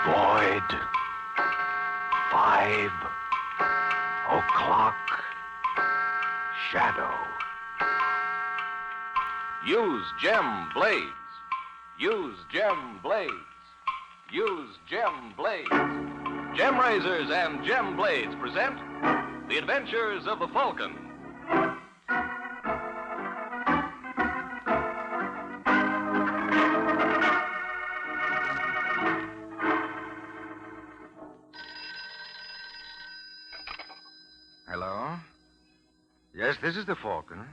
Void. 5 o'clock. Shadow. Use Gem Blades. Use Gem Blades. Use Gem Blades. Gem Razors and Gem Blades present The Adventures of the Falcon. Hello? Yes, this is the Falcon.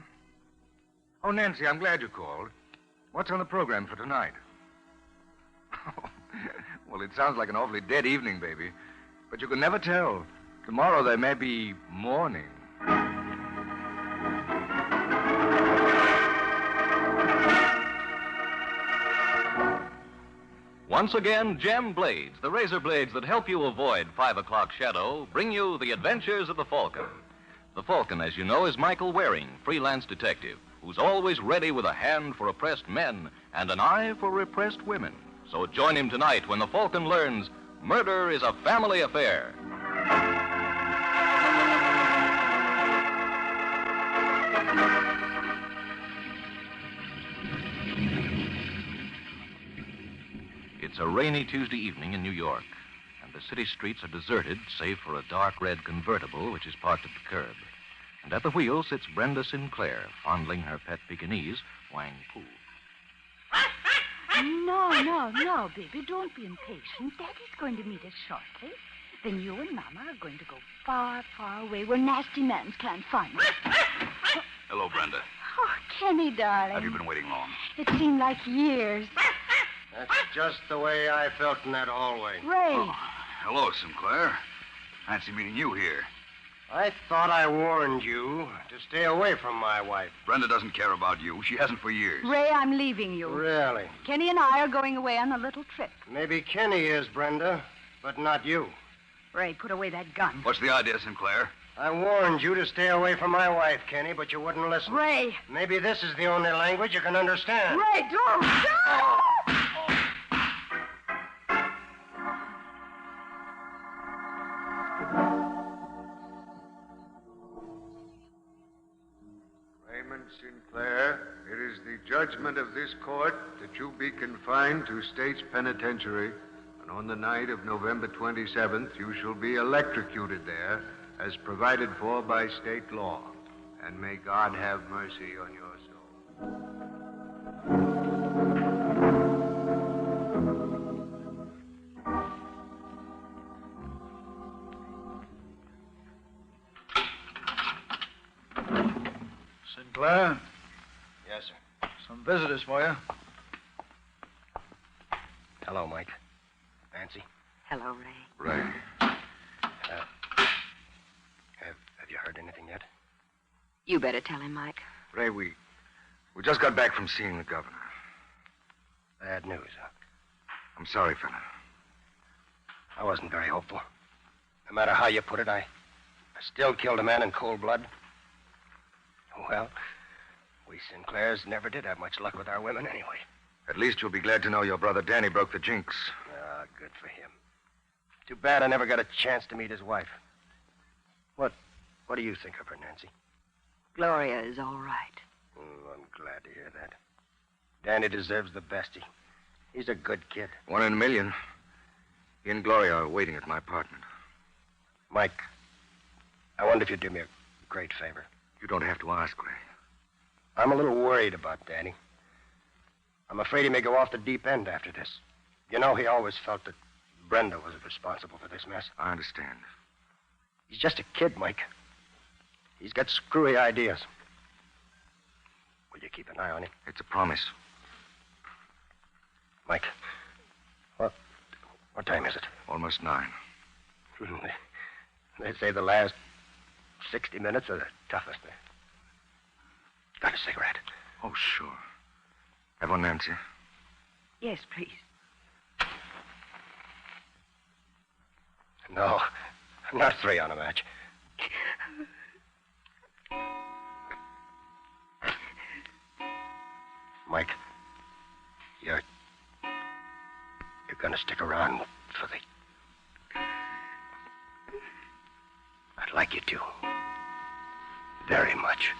Oh, Nancy, I'm glad you called. What's on the program for tonight? Well, it sounds like an awfully dead evening, baby. But you can never tell. Tomorrow there may be morning. Once again, Gem Blades, the razor blades that help you avoid 5 o'clock shadow, bring you The Adventures of the Falcon. The Falcon, as you know, is Michael Waring, freelance detective, who's always ready with a hand for oppressed men and an eye for repressed women. So join him tonight when the Falcon learns murder is a family affair. It's a rainy Tuesday evening in New York, and the city streets are deserted save for a dark red convertible which is parked at the curb. And at the wheel sits Brenda Sinclair, fondling her pet Pekingese, Wang Poo. No, baby, don't be impatient. Daddy's going to meet us shortly. Then you and Mama are going to go far, far away where nasty mans can't find us. Hello, Brenda. Oh, Kenny, darling. Have you been waiting long? It seemed like years. That's just the way I felt in that hallway. Ray. Oh, hello, Sinclair. Fancy meeting you here. I thought I warned you to stay away from my wife. Brenda doesn't care about you. She hasn't for years. Ray, I'm leaving you. Really? Kenny and I are going away on a little trip. Maybe Kenny is, Brenda, but not you. Ray, put away that gun. What's the idea, Sinclair? I warned you to stay away from my wife, Kenny, but you wouldn't listen. Ray. Maybe this is the only language you can understand. Ray, don't. Raymond Sinclair, it is the judgment of this court that you be confined to State's Penitentiary, and on the night of November 27th, you shall be electrocuted there, as provided for by state law. And may God have mercy on your soul. Sinclair? Yes, sir. Some visitors for you. Hello, Mike. Nancy. Hello, Ray. Ray. Have you heard anything yet? You better tell him, Mike. Ray, we just got back from seeing the governor. Bad news, huh? I'm sorry, fella. I wasn't very hopeful. No matter how you put it, I still killed a man in cold blood. Well, we Sinclairs never did have much luck with our women anyway. At least you'll be glad to know your brother Danny broke the jinx. Ah, good for him. Too bad I never got a chance to meet his wife. What do you think of her, Nancy? Gloria is all right. I'm glad to hear that. Danny deserves the best. He's a good kid. 1 in a million. He and Gloria are waiting at my apartment. Mike, I wonder if you'd do me a great favor. You don't have to ask, Ray. I'm a little worried about Danny. I'm afraid he may go off the deep end after this. You know, he always felt that Brenda was responsible for this mess. I understand. He's just a kid, Mike. He's got screwy ideas. Will you keep an eye on him? It's a promise. Mike, what time is it? Almost 9. They say the last 60 minutes are the toughest. Got a cigarette? Oh, sure. Have one, Nancy? Yes, please. No, not 3 on a match. Mike, you're gonna stick around for the... I'd like you to. Very much.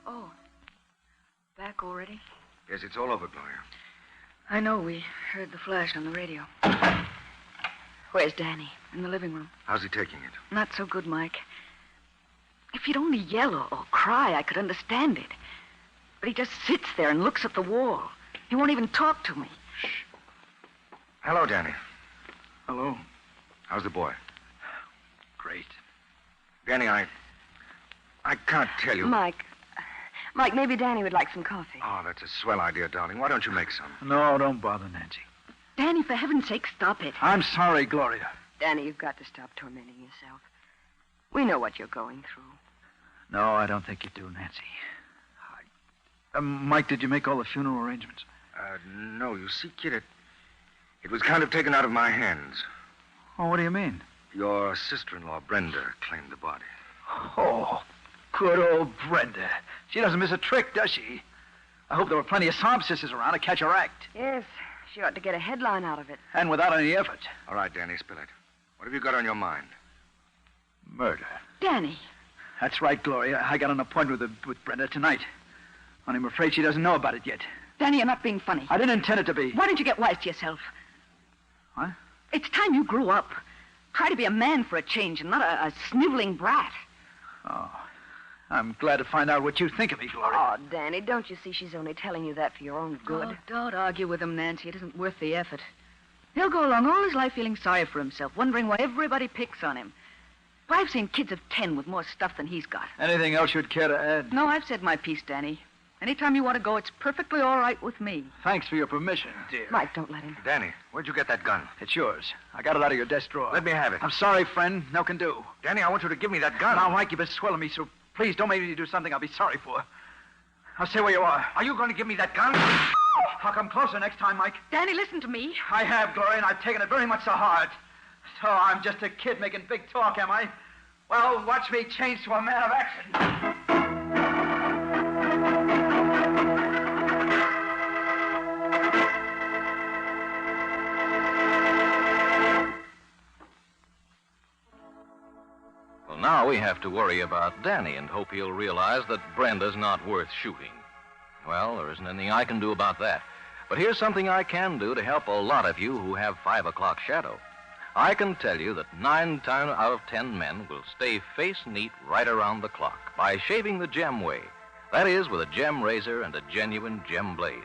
Oh, back already? Yes, it's all over, Gloria. I know. We heard the flash on the radio. Where's Danny? In the living room. How's he taking it? Not so good, Mike. If he'd only yell or cry, I could understand it. But he just sits there and looks at the wall. He won't even talk to me. Shh. Hello, Danny. Hello. How's the boy? Great. Danny, I can't tell you. Mike, maybe Danny would like some coffee. Oh, that's a swell idea, darling. Why don't you make some? No, don't bother, Nancy. Danny, for heaven's sake, stop it. I'm sorry, Gloria. Danny, you've got to stop tormenting yourself. We know what you're going through. No, I don't think you do, Nancy. Mike, did you make all the funeral arrangements? No, you see, kid, it was kind of taken out of my hands. Oh, what do you mean? Your sister-in-law, Brenda, claimed the body. Oh, good old Brenda. She doesn't miss a trick, does she? I hope there were plenty of sob sisters around to catch her act. Yes, she ought to get a headline out of it. And without any effort. All right, Danny, spill it. What have you got on your mind? Murder. Danny. That's right, Gloria. I got an appointment with Brenda tonight. Only I'm afraid she doesn't know about it yet. Danny, you're not being funny. I didn't intend it to be. Why don't you get wise to yourself? What? It's time you grew up. Try to be a man for a change and not a sniveling brat. Oh, I'm glad to find out what you think of me, Gloria. Oh, Danny, don't you see she's only telling you that for your own good? Oh, don't argue with him, Nancy. It isn't worth the effort. He'll go along all his life feeling sorry for himself, wondering why everybody picks on him. Why, I've seen kids of 10 with more stuff than he's got. Anything else you'd care to add? No, I've said my piece, Danny. Anytime you want to go, it's perfectly all right with me. Thanks for your permission, dear. Mike, don't let him. Danny, where'd you get that gun? It's yours. I got it out of your desk drawer. Let me have it. I'm sorry, friend. No can do. Danny, I want you to give me that gun. Now, Mike, you've been swelling me, so please don't make me do something I'll be sorry for. I'll stay where you are. Are you going to give me that gun? I'll come closer next time, Mike. Danny, listen to me. I have, Gloria, and I've taken it very much to heart. So I'm just a kid making big talk, am I? Well, watch me change to a man of action. Well, now we have to worry about Danny and hope he'll realize that Brenda's not worth shooting. Well, there isn't anything I can do about that. But here's something I can do to help a lot of you who have 5 o'clock shadow. I can tell you that 9 out of 10 men will stay face neat right around the clock by shaving the gem way. That is, with a gem razor and a genuine gem blade.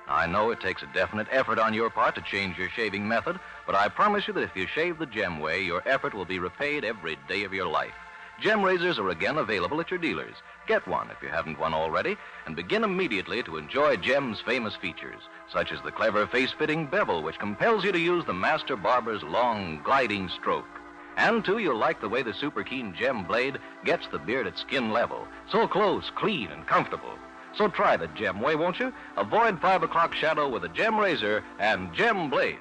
Now, I know it takes a definite effort on your part to change your shaving method, but I promise you that if you shave the gem way, your effort will be repaid every day of your life. Gem razors are again available at your dealers. Get one if you haven't one already, and begin immediately to enjoy Gem's famous features, such as the clever face-fitting bevel, which compels you to use the master barber's long, gliding stroke. And, too, you'll like the way the super keen Gem blade gets the beard at skin level, so close, clean, and comfortable. So try the Gem way, won't you? Avoid 5 o'clock shadow with a Gem razor and Gem blades.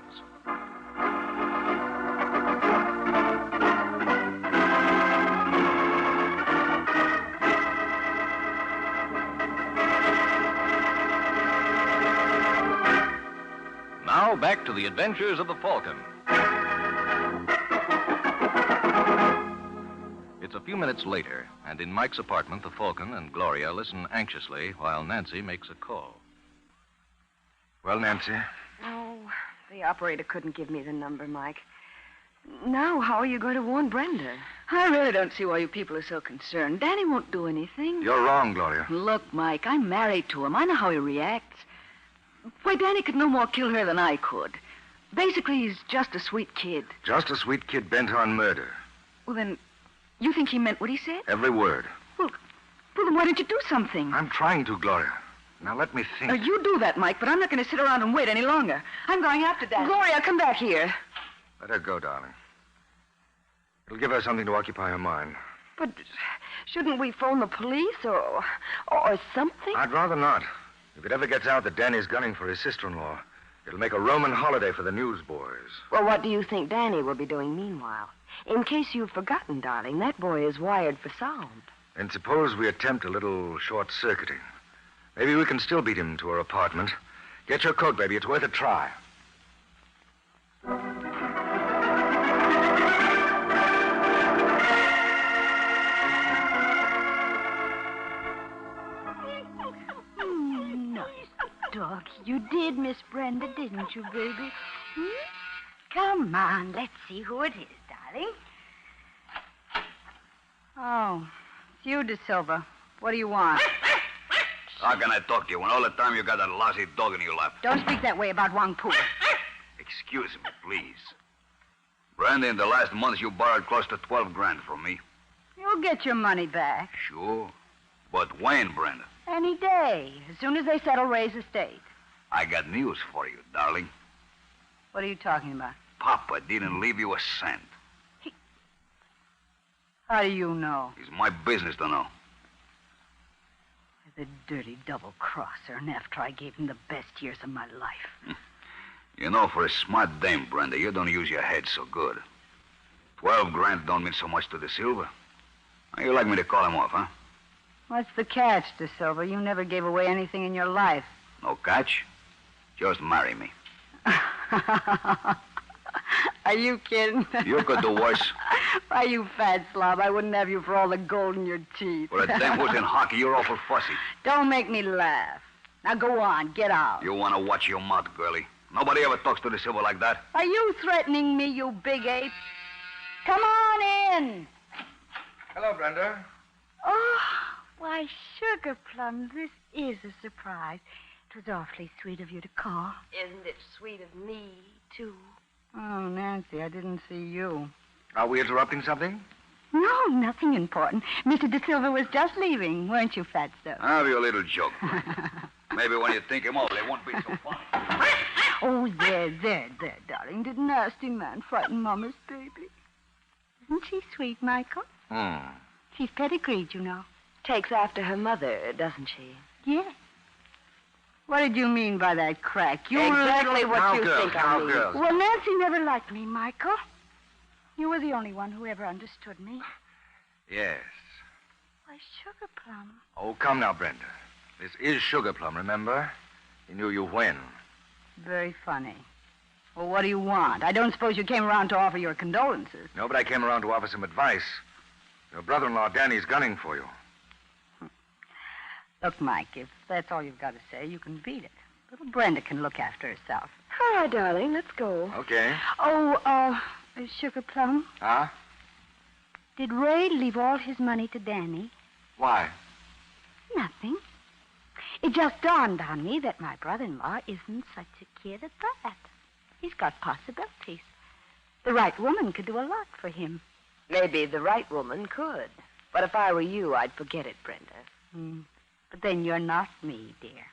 Now back to the adventures of the Falcon. It's a few minutes later, and in Mike's apartment, the Falcon and Gloria listen anxiously while Nancy makes a call. Well, Nancy? Oh, the operator couldn't give me the number, Mike. Now, how are you going to warn Brenda? I really don't see why you people are so concerned. Danny won't do anything. You're wrong, Gloria. Look, Mike, I'm married to him. I know how he reacts. Why, Danny could no more kill her than I could. Basically, he's just a sweet kid. Just a sweet kid bent on murder. Well, then, you think he meant what he said? Every word. Well, then why don't you do something? I'm trying to, Gloria. Now, let me think. Now, you do that, Mike, but I'm not going to sit around and wait any longer. I'm going after Danny. Gloria, come back here. Let her go, darling. It'll give her something to occupy her mind. But shouldn't we phone the police or something? I'd rather not. If it ever gets out that Danny's gunning for his sister-in-law, It'll make a Roman holiday for the newsboys. Well, what do you think Danny will be doing meanwhile? In case you've forgotten, darling, that boy is wired for sound. And suppose we attempt a little short-circuiting. Maybe we can still beat him to her apartment. Get your coat, baby. It's worth a try. Dog, you did, Miss Brenda, didn't you, baby? Come on, let's see who it is, darling. Oh, it's you, De Silva. What do you want? How can I talk to you when all the time you got that lousy dog in your lap? Don't speak that way about Wang Pu. Excuse me, please. Brenda, in the last month you borrowed close to 12 grand from me. You'll get your money back. Sure. But when, Brenda? Any day, as soon as they settle Ray's estate. I got news for you, darling. What are you talking about? Papa didn't leave you a cent. How do you know? It's my business to know. The dirty double-crosser, and after I gave him the best years of my life. You know, for a smart dame, Brenda, you don't use your head so good. 12 grand don't mean so much to De Silva. How you like me to call him off, huh? What's the catch, De Silva? You never gave away anything in your life. No catch? Just marry me. Are you kidding? You could do worse. Why, you fat slob, I wouldn't have you for all the gold in your teeth. For a dame who's in hockey, you're awful fussy. Don't make me laugh. Now go on, get out. You want to watch your mouth, girlie. Nobody ever talks to De Silva like that. Are you threatening me, you big ape? Come on in. Hello, Brenda. Oh, why, Sugar Plum, this is a surprise. It was awfully sweet of you to call. Isn't it sweet of me, too? Oh, Nancy, I didn't see you. Are we interrupting something? No, nothing important. Mr. De Silva was just leaving, weren't you, Fatso? Have your little joke, Brenda. Maybe when you think him over, they won't be so funny. Oh, there, darling. Did nasty man frighten Mama's baby? Isn't she sweet, Michael? She's pedigreed, you know. Takes after her mother, doesn't she? Yes. What did you mean by that crack? You Exactly little... what you girls, think now, I mean. girls. Well, Nancy never liked me, Michael. You were the only one who ever understood me. Yes. Why, Sugar Plum. Oh, come now, Brenda. This is Sugar Plum, remember? He knew you when. Very funny. Well, what do you want? I don't suppose you came around to offer your condolences. No, but I came around to offer some advice. Your brother-in-law, Danny's gunning for you. Look, Mike, if that's all you've got to say, you can beat it. Little Brenda can look after herself. All right, darling, let's go. Okay. Oh, Sugar Plum, Huh? did Ray leave all his money to Danny? Why? Nothing. It just dawned on me that my brother-in-law isn't such a kid at that. He's got possibilities. The right woman could do a lot for him. Maybe the right woman could. But if I were you, I'd forget it, Brenda. But then you're not me, dear.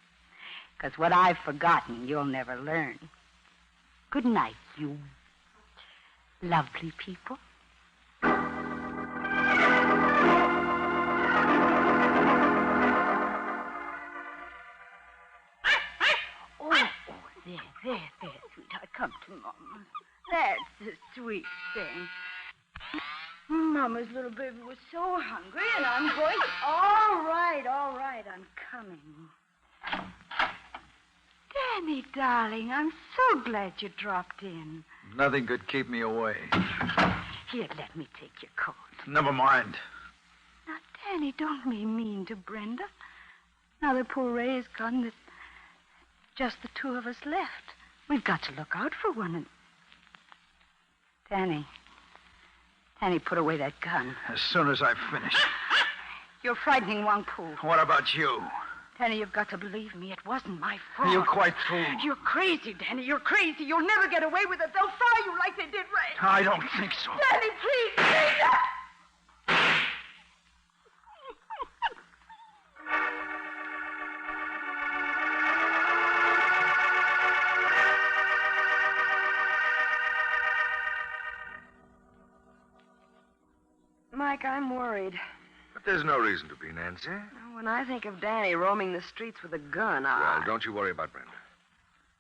Because what I've forgotten, you'll never learn. Good night, you lovely people. There, sweetheart. Come to Mama. That's the sweet thing. Mama's little baby was so hungry, and I'm going... All right, I'm coming. Danny, darling, I'm so glad you dropped in. Nothing could keep me away. Here, let me take your coat. Never mind. Now, Danny, don't be mean to Brenda. Now that poor Ray is gone, there's just the two of us left. We've got to look out for one another. Danny, put away that gun. As soon as I finish. You're frightening Wang Pu. What about you? Danny, you've got to believe me. It wasn't my fault. You're quite fool. You're crazy, Danny. You're crazy. You'll never get away with it. They'll fry you like they did Ray. I don't think so. Danny, please. Mike, I'm worried. But there's no reason to be, Nancy. When I think of Danny roaming the streets with a gun, Well, don't you worry about Brenda.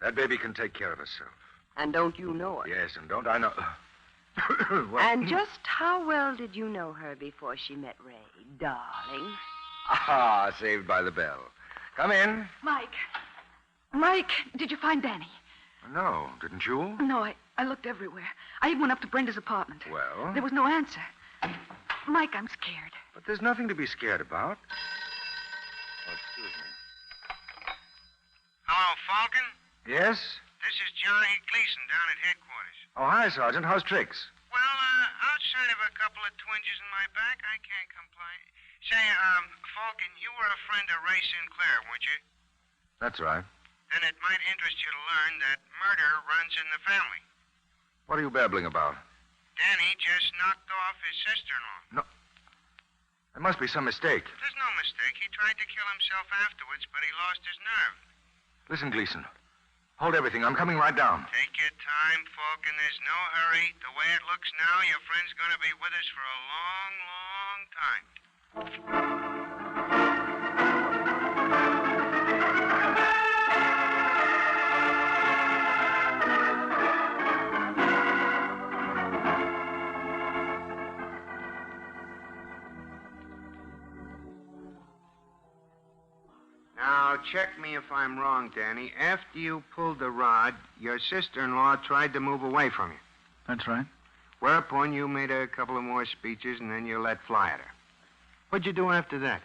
That baby can take care of herself. And don't you know her? Yes, and don't I know... Well, And just how well did you know her before she met Ray, darling? Ah, saved by the bell. Come in. Mike, did you find Danny? No, didn't you? No, I looked everywhere. I even went up to Brenda's apartment. Well? There was no answer. Mike, I'm scared. But there's nothing to be scared about. Oh, excuse me. Hello, Falcon? Yes? This is Johnny Gleason down at headquarters. Oh, hi, Sergeant. How's tricks? Well, outside of a couple of twinges in my back, I can't complain. Say, Falcon, you were a friend of Ray Sinclair, weren't you? That's right. Then it might interest you to learn that murder runs in the family. What are you babbling about? Danny just knocked off his sister-in-law. No. There must be some mistake. There's no mistake. He tried to kill himself afterwards, but he lost his nerve. Listen, Gleason. Hold everything. I'm coming right down. Take your time, Falcon. There's no hurry. The way it looks now, your friend's going to be with us for a long, long time. Now, check me if I'm wrong, Danny. After you pulled the rod, your sister-in-law tried to move away from you. That's right. Whereupon you made a couple of more speeches, and then you let fly at her. What'd you do after that?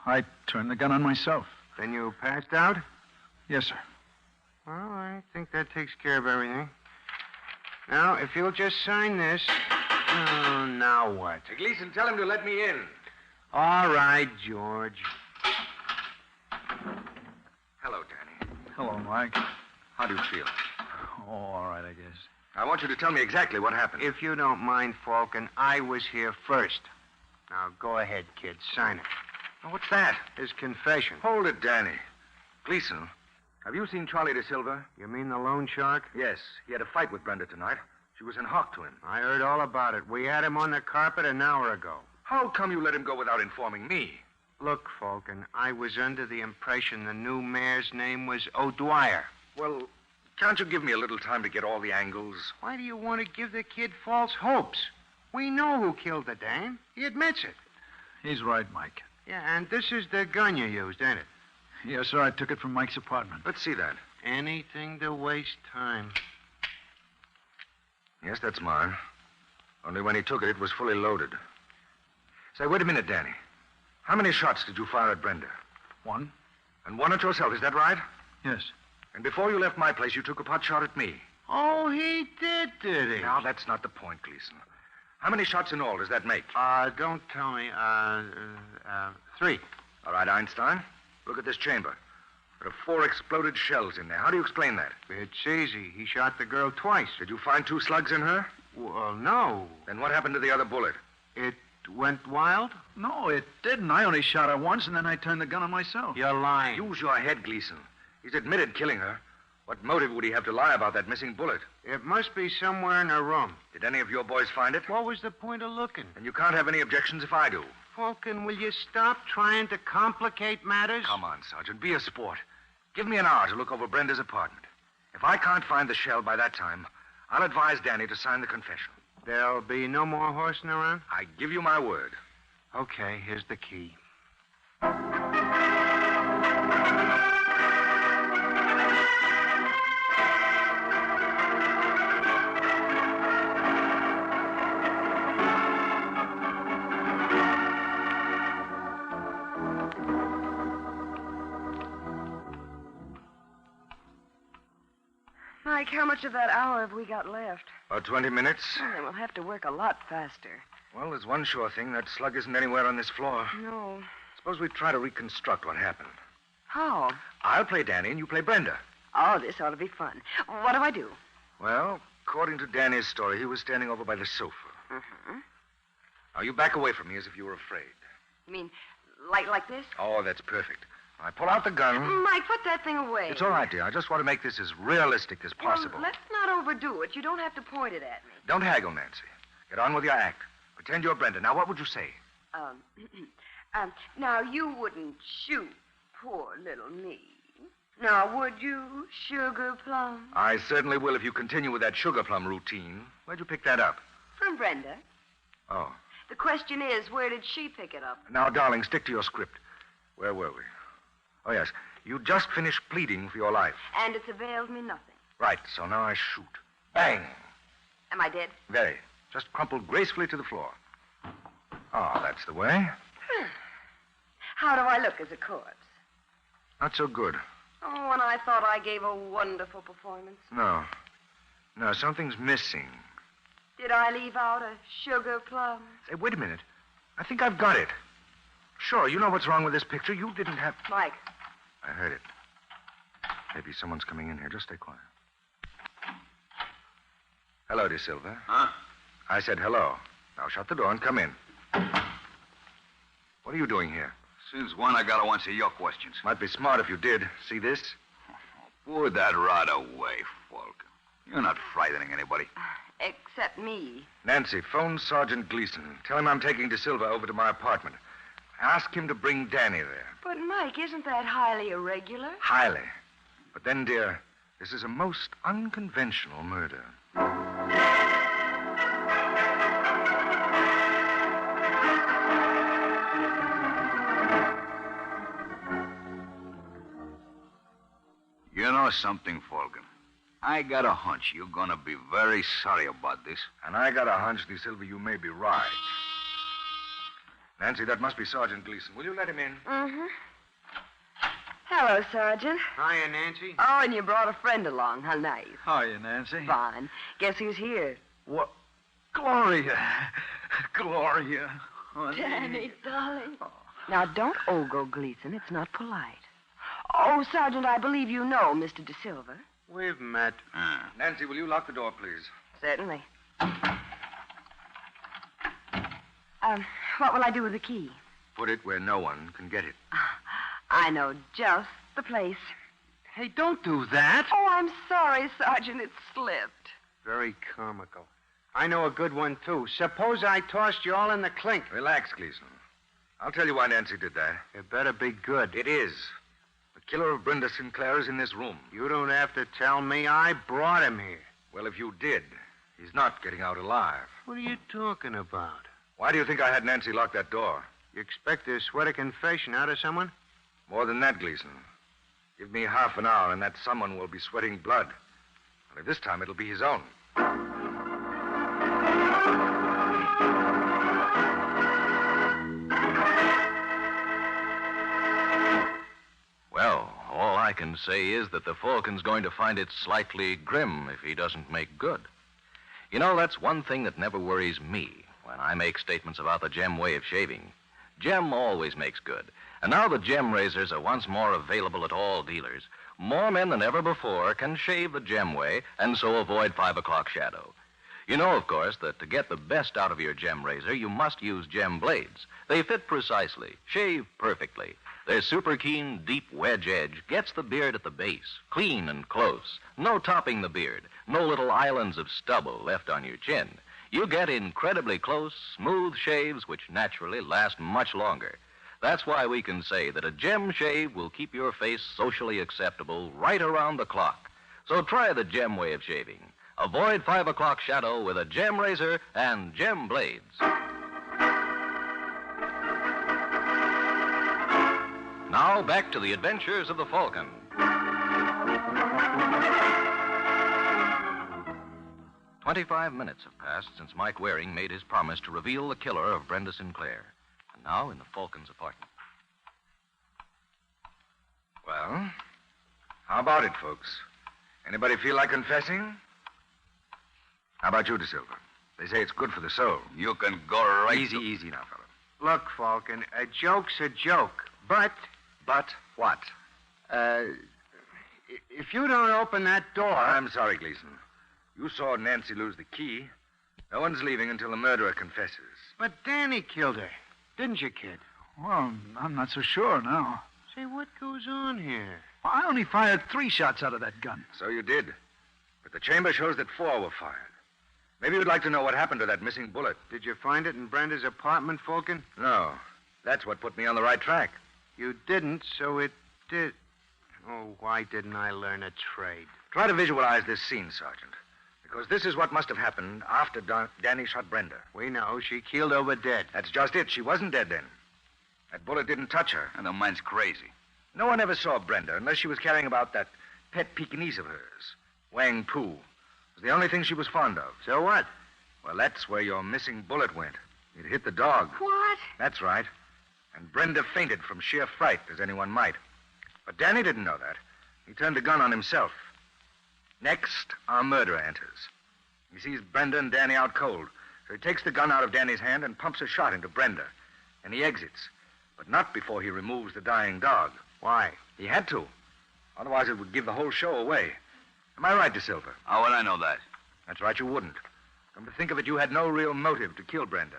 I turned the gun on myself. Then you passed out? Yes, sir. Well, I think that takes care of everything. Now, if you'll just sign this... Oh, now what? Gleason, tell him to let me in. All right, George. Hello, Danny. Hello, Mike. How do you feel? Oh, all right, I guess. I want you to tell me exactly what happened. If you don't mind, Falcon, I was here first. Now, go ahead, kid. Sign it. Now, what's that? His confession. Hold it, Danny. Gleason, have you seen Charlie De Silva? You mean the loan shark? Yes. He had a fight with Brenda tonight. She was in hock to him. I heard all about it. We had him on the carpet an hour ago. How come you let him go without informing me? Look, Falcon, I was under the impression the new mayor's name was O'Dwyer. Well, can't you give me a little time to get all the angles? Why do you want to give the kid false hopes? We know who killed the dame. He admits it. He's right, Mike. Yeah, and this is the gun you used, ain't it? Yes, sir. I took it from Mike's apartment. Let's see that. Anything to waste time. Yes, that's mine. Only when he took it, it was fully loaded. Say, wait a minute, Danny. How many shots did you fire at Brenda? One? And one at yourself, is that right? Yes. And before you left my place, you took a pot shot at me. Oh, he did he? Now, that's not the point, Gleason. How many shots in all does that make? Don't tell me. 3. All right, Einstein. Look at this chamber. There are 4 exploded shells in there. How do you explain that? It's easy. He shot the girl twice. Did you find 2 slugs in her? Well, no. Then what happened to the other bullet? It went wild? No, it didn't. I only shot her once, and then I turned the gun on myself. You're lying. Use your head, Gleason. He's admitted killing her. What motive would he have to lie about that missing bullet? It must be somewhere in her room. Did any of your boys find it? What was the point of looking? And you can't have any objections if I do. Falcon, will you stop trying to complicate matters? Come on, Sergeant. Be a sport. Give me an hour to look over Brenda's apartment. If I can't find the shell by that time, I'll advise Danny to sign the confession. There'll be no more horsing around? I give you my word. Okay, here's the key. Mike, how much of that hour have we got left? About 20 minutes. Well, then we'll have to work a lot faster. Well, there's one sure thing. That slug isn't anywhere on this floor. No. Suppose we try to reconstruct what happened. How? I'll play Danny and you play Brenda. Oh, this ought to be fun. What do I do? Well, according to Danny's story, he was standing over by the sofa. Mm-hmm. Now, you back away from me as if you were afraid. You mean like this? Oh, that's perfect. I pull out the gun. Mike, put that thing away. It's all right, dear. I just want to make this as realistic as possible. Well, let's not overdo it. You don't have to point it at me. Don't haggle, Nancy. Get on with your act. Pretend you're Brenda. Now, what would you say? Now, you wouldn't shoot poor little me. Now, would you, Sugar Plum? I certainly will if you continue with that sugar plum routine. Where'd you pick that up? From Brenda. Oh. The question is, where did she pick it up? Now, darling, stick to your script. Where were we? Oh, yes. You just finished pleading for your life. And it's availed me nothing. Right, so now I shoot. Bang! Am I dead? Very. Just crumpled gracefully to the floor. Oh, that's the way. How do I look as a corpse? Not so good. Oh, and I thought I gave a wonderful performance. No. No, something's missing. Did I leave out a Sugar Plum? Say, wait a minute. I think I've got it. Sure, you know what's wrong with this picture. You didn't have... Mike. I heard it. Maybe someone's coming in here. Just stay quiet. Hello, De Silva. Huh? I said hello. Now shut the door and come in. What are you doing here? Since when I gotta answer your questions? Might be smart if you did. See this? Put that rod away, Falcon. You're not frightening anybody. Except me. Nancy, phone Sergeant Gleason. Tell him I'm taking De Silva over to my apartment. Ask him to bring Danny there. But, Mike, isn't that highly irregular? Highly. But then, dear, this is a most unconventional murder. You know something, Falcon? I got a hunch you're gonna be very sorry about this. And I got a hunch, De Silva, you may be right. Nancy, that must be Sergeant Gleason. Will you let him in? Mm-hmm. Hello, Sergeant. Hiya, Nancy. Oh, and you brought a friend along. How nice. Hiya, Nancy. Fine. Guess who's here? What? Gloria. Gloria. Honey. Danny, darling. Now, don't ogle Gleason. It's not polite. Oh, Sergeant, I believe you know Mr. De Silva. We've met. Nancy, will you lock the door, please? Certainly. What will I do with the key? Put it where no one can get it. I know just the place. Hey, don't do that. Oh, I'm sorry, Sergeant. It slipped. Very comical. I know a good one, too. Suppose I tossed you all in the clink. Relax, Gleason. I'll tell you why Nancy did that. It better be good. It is. The killer of Brenda Sinclair is in this room. You don't have to tell me. I brought him here. Well, if you did, he's not getting out alive. What are you talking about? Why do you think I had Nancy lock that door? You expect to sweat a confession out of someone? More than that, Gleason. Give me half an hour, and that someone will be sweating blood. Only this time it'll be his own. Well, all I can say is that the Falcon's going to find it slightly grim if he doesn't make good. You know, that's one thing that never worries me when I make statements about the Gem way of shaving. Gem always makes good. And now the Gem razors are once more available at all dealers. More men than ever before can shave the Gem way and so avoid 5 o'clock shadow. You know, of course, that to get the best out of your Gem razor, you must use Gem blades. They fit precisely, shave perfectly. Their super keen, deep wedge edge gets the beard at the base, clean and close. No topping the beard, no little islands of stubble left on your chin. You get incredibly close, smooth shaves which naturally last much longer. That's why we can say that a Gem shave will keep your face socially acceptable right around the clock. So try the Gem way of shaving. Avoid 5 o'clock shadow with a Gem razor and Gem blades. Now back to the adventures of the Falcon. 25 minutes have passed since Mike Waring made his promise to reveal the killer of Brenda Sinclair. And now in the Falcon's apartment. Well, how about it, folks? Anybody feel like confessing? How about you, De Silva? They say it's good for the soul. You can go right... Easy now, fella. Look, Falcon, a joke's a joke. But what? if you don't open that door... I'm sorry, Gleason. You saw Nancy lose the key. No one's leaving until the murderer confesses. But Danny killed her. Didn't you, kid? Well, I'm not so sure now. Say, what goes on here? I only fired 3 shots out of that gun. So you did. But the chamber shows that 4 were fired. Maybe you'd like to know what happened to that missing bullet. Did you find it in Brenda's apartment, Falcon? No. That's what put me on the right track. You didn't, so it did... Oh, why didn't I learn a trade? Try to visualize this scene, Sergeant. Because this is what must have happened after Danny shot Brenda. We know. She keeled over dead. That's just it. She wasn't dead then. That bullet didn't touch her. And the man's crazy. No one ever saw Brenda unless she was carrying about that pet Pekingese of hers, Wang Pu. It was the only thing she was fond of. So what? Well, that's where your missing bullet went. It hit the dog. What? That's right. And Brenda fainted from sheer fright, as anyone might. But Danny didn't know that. He turned the gun on himself. Next, our murderer enters. He sees Brenda and Danny out cold, so he takes the gun out of Danny's hand and pumps a shot into Brenda. And he exits, but not before he removes the dying dog. Why? He had to. Otherwise, it would give the whole show away. Am I right, De Silva? How would I know that? That's right, you wouldn't. Come to think of it, you had no real motive to kill Brenda.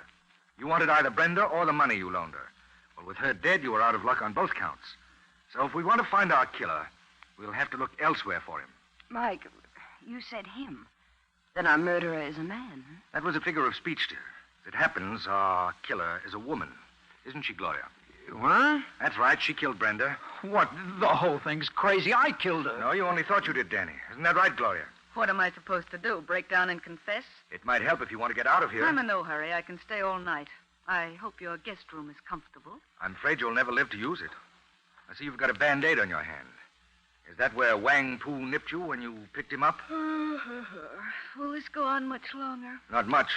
You wanted either Brenda or the money you loaned her. Well, with her dead, you were out of luck on both counts. So if we want to find our killer, we'll have to look elsewhere for him. Mike, you said him. Then our murderer is a man. Huh? That was a figure of speech, dear. As it happens, our killer is a woman. Isn't she, Gloria? What? That's right. She killed Brenda. What? The whole thing's crazy. I killed her. No, you only thought you did, Danny. Isn't that right, Gloria? What am I supposed to do? Break down and confess? It might help if you want to get out of here. I'm in no hurry. I can stay all night. I hope your guest room is comfortable. I'm afraid you'll never live to use it. I see you've got a Band-Aid on your hand. Is that where Wang Pu nipped you when you picked him up? Will this go on much longer? Not much.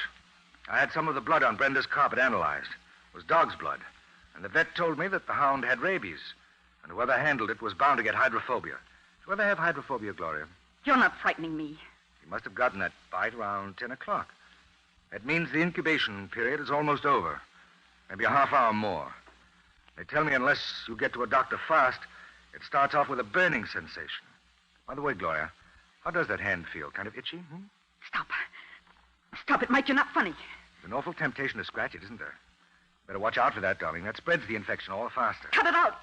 I had some of the blood on Brenda's carpet analyzed. It was dog's blood. And the vet told me that the hound had rabies. And whoever handled it was bound to get hydrophobia. Did you ever have hydrophobia, Gloria? You're not frightening me. You must have gotten that bite around 10 o'clock. That means the incubation period is almost over. Maybe a half hour more. They tell me unless you get to a doctor fast, it starts off with a burning sensation. By the way, Gloria, how does that hand feel? Kind of itchy? Stop. Stop it, Mike. You're not funny. It's an awful temptation to scratch it, isn't there? Better watch out for that, darling. That spreads the infection all the faster. Cut it out.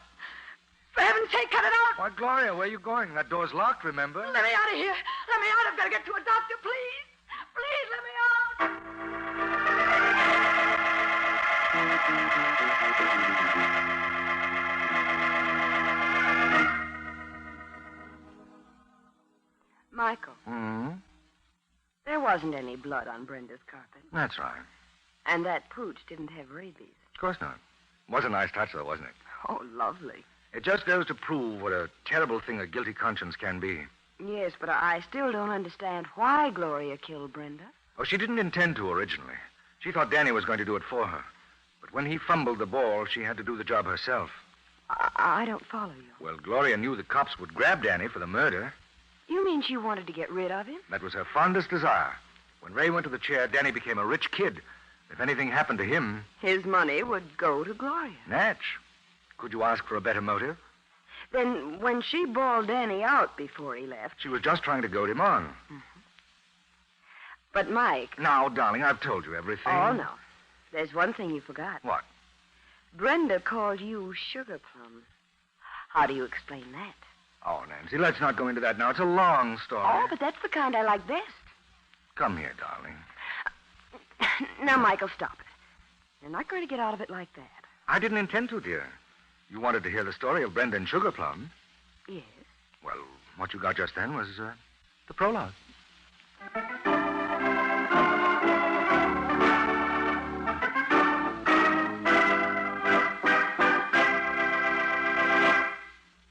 For heaven's sake, cut it out. Why, Gloria, where are you going? That door's locked, remember? Let me out of here. Let me out. I've got to get to a doctor, please. Please, let me out. Michael, there wasn't any blood on Brenda's carpet. That's right. And that pooch didn't have rabies. Of course not. Was a nice touch, though, wasn't it? Oh, lovely. It just goes to prove what a terrible thing a guilty conscience can be. Yes, but I still don't understand why Gloria killed Brenda. Oh, she didn't intend to originally. She thought Danny was going to do it for her. But when he fumbled the ball, she had to do the job herself. I don't follow you. Well, Gloria knew the cops would grab Danny for the murder. You mean she wanted to get rid of him? That was her fondest desire. When Ray went to the chair, Danny became a rich kid. If anything happened to him... His money would go to Gloria. Natch. Could you ask for a better motive? Then when she bawled Danny out before he left... She was just trying to goad him on. Mm-hmm. But, Mike... Now, darling, I've told you everything. Oh, no. There's one thing you forgot. What? Brenda called you Sugar Plum. How do you explain that? Oh, Nancy, let's not go into that now. It's a long story. Oh, but that's the kind I like best. Come here, darling. Now, Michael, stop it. You're not going to get out of it like that. I didn't intend to, dear. You wanted to hear the story of Brenda and Sugar Plum. Yes. Well, what you got just then was the prologue.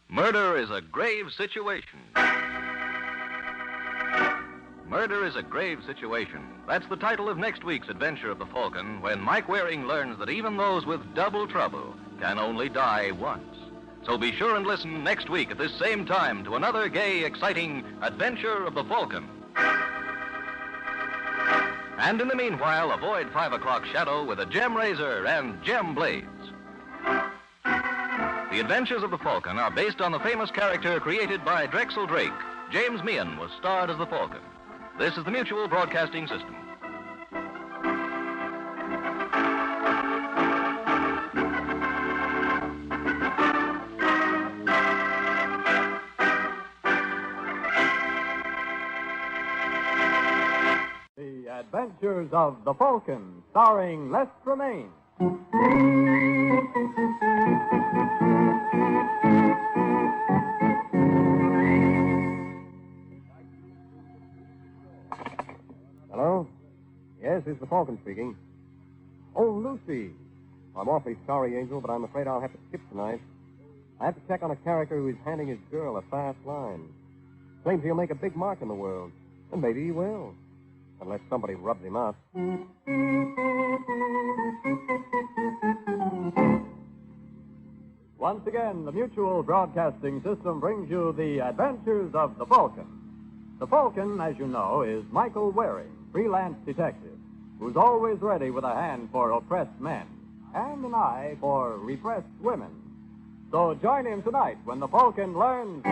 Murder is a grave situation. Murder is a grave situation. That's the title of next week's adventure of the Falcon, when Mike Waring learns that even those with double trouble can only die once. So be sure and listen next week at this same time to another gay, exciting adventure of the Falcon. And in the meanwhile, avoid 5 o'clock shadow with a gem razor and gem blades. The Adventures of the Falcon are based on the famous character created by Drexel Drake. James Meehan was starred as the Falcon. This is the Mutual Broadcasting System. The Adventures of the Falcon, starring Les Tremaine. Yes, it's the Falcon speaking. Oh, Lucy. I'm awfully sorry, Angel, but I'm afraid I'll have to skip tonight. I have to check on a character who's handing his girl a fast line. Claims he'll make a big mark in the world. And maybe he will. Unless somebody rubs him out. Once again, the Mutual Broadcasting System brings you the adventures of the Falcon. The Falcon, as you know, is Michael Waring, freelance detective, who's always ready with a hand for oppressed men and an eye for repressed women. So join him tonight when the Falcon learns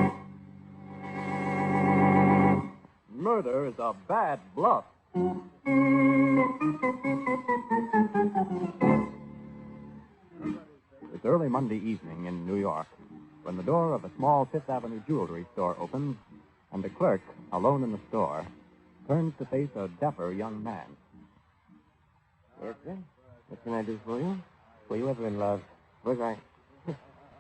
murder is a bad bluff. It's early Monday evening in New York when the door of a small Fifth Avenue jewelry store opens and the clerk, alone in the store, turns to face a dapper young man. Yes, sir? What can I do for you? Were you ever in love? Was I?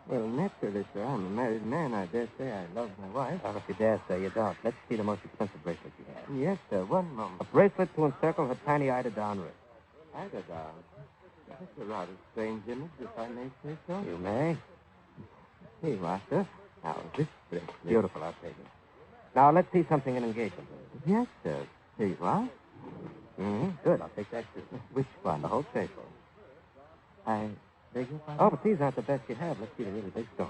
Well, naturally, sir. I'm a married man. I dare say I love my wife. Well, if you dare say you don't, let's see the most expensive bracelet you have. Yes, sir. One moment. A bracelet to encircle her tiny eider-down wrist. Eider-down? That's a rather strange image, if I may say so. You may. Here you are, sir. Now, this bracelet. Beautiful, I'll take it. Now, let's see something in engagement. Yes, sir. Here you are. Mm-hmm. Good, I'll take that, too. Which one? The whole faithful. I beg your pardon? Oh, but these aren't the best you have. Let's see the really big stone.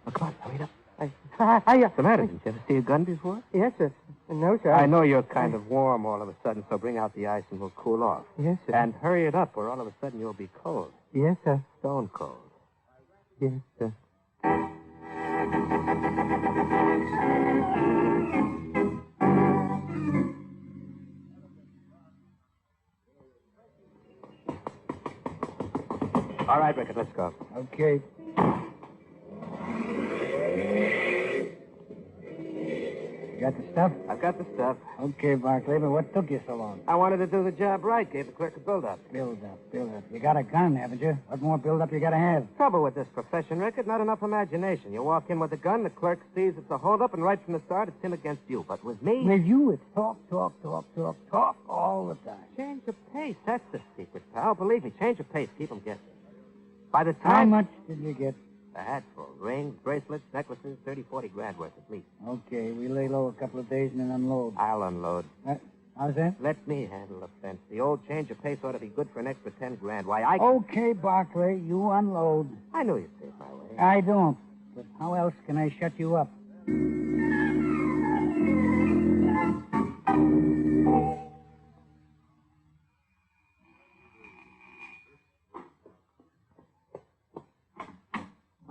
Oh, come on, hurry it up. What's the matter? Didn't you ever see a gun before? Yes, sir. No, sir. I know you're kind of warm all of a sudden, so bring out the ice and we'll cool off. Yes, sir. And hurry it up, or all of a sudden you'll be cold. Yes, sir. Stone cold. Yes, sir. All right, Rickard, let's go. Okay. Got the stuff? I've got the stuff. Okay, Barclay, but what took you so long? I wanted to do the job right. Gave the clerk a build-up. Build-up. You got a gun, haven't you? What more build-up you gotta have? Trouble with this profession, Rickard, not enough imagination. You walk in with a gun, the clerk sees it's a hold-up, and right from the start, it's him against you. But with me... With you, it's talk all the time. Change of pace. That's the secret, pal. Believe me, change of pace. Keep them guessing. By the time... How much did you get? A hatful. Rings, bracelets, necklaces, 30, 40 grand worth at least. Okay, we lay low a couple of days and then unload. I'll unload. How's that? Let me handle the fence. The old change of pace ought to be good for an extra 10 grand. Why, I... Okay, Barclay, you unload. I knew you'd say it my way. I don't. But how else can I shut you up?